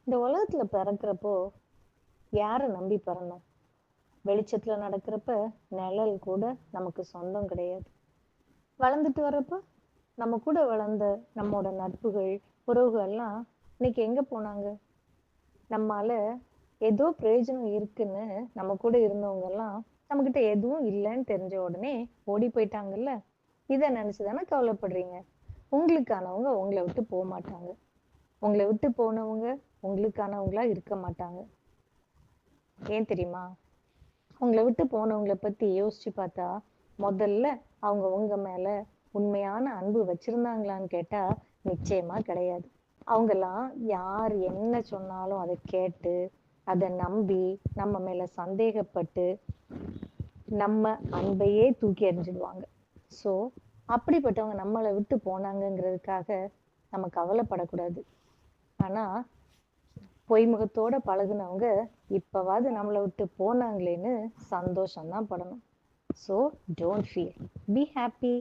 இந்த உலகத்துல பிறக்கிறப்போ யாரை நம்பி பிறந்தோம்? வெளிச்சத்துல நடக்கிறப்ப நிழல் கூட நமக்கு சொந்தம் கிடையாது. வளர்ந்துட்டு வர்றப்ப நம்ம கூட வளர்ந்த நம்மோட நட்புகள், உறவுகள் எல்லாம் இன்னைக்கு எங்க போனாங்க? நம்மால ஏதோ பிரயோஜனம் இருக்குன்னு நம்ம கூட இருந்தவங்க எல்லாம் நம்மகிட்ட எதுவும் இல்லைன்னு தெரிஞ்ச உடனே ஓடி போயிட்டாங்கல்ல. இதை நினைச்சுதானே கவலைப்படுறீங்க? உங்களுக்கானவங்க உங்களை விட்டு போக மாட்டாங்க. உங்களை விட்டு போனவங்க உங்களுக்கானவங்களா இருக்க மாட்டாங்க. ஏன் தெரியுமா? உங்களை விட்டு போனவங்களை பத்தி யோசிச்சு பார்த்தா முதல்ல அவங்க உங்க மேல உண்மையான அன்பு வச்சிருந்தாங்களான்னு கேட்டா நிச்சயமா கிடையாது. அவங்கெல்லாம் யார் என்ன சொன்னாலும் அதை கேட்டு அதை நம்பி நம்ம மேல சந்தேகப்பட்டு நம்ம அன்பையே தூக்கி எறிஞ்சிடுவாங்க. சோ அப்படிப்பட்டவங்க நம்மளை விட்டு போனாங்கங்கிறதுக்காக நம்ம கவலைப்படக்கூடாது. ஆனா பொய்முகத்தோட பழகுனவங்க இப்பவாது நம்மளை விட்டு போனாங்களேன்னு சந்தோஷம்தான் படணும். So don't feel, be happy.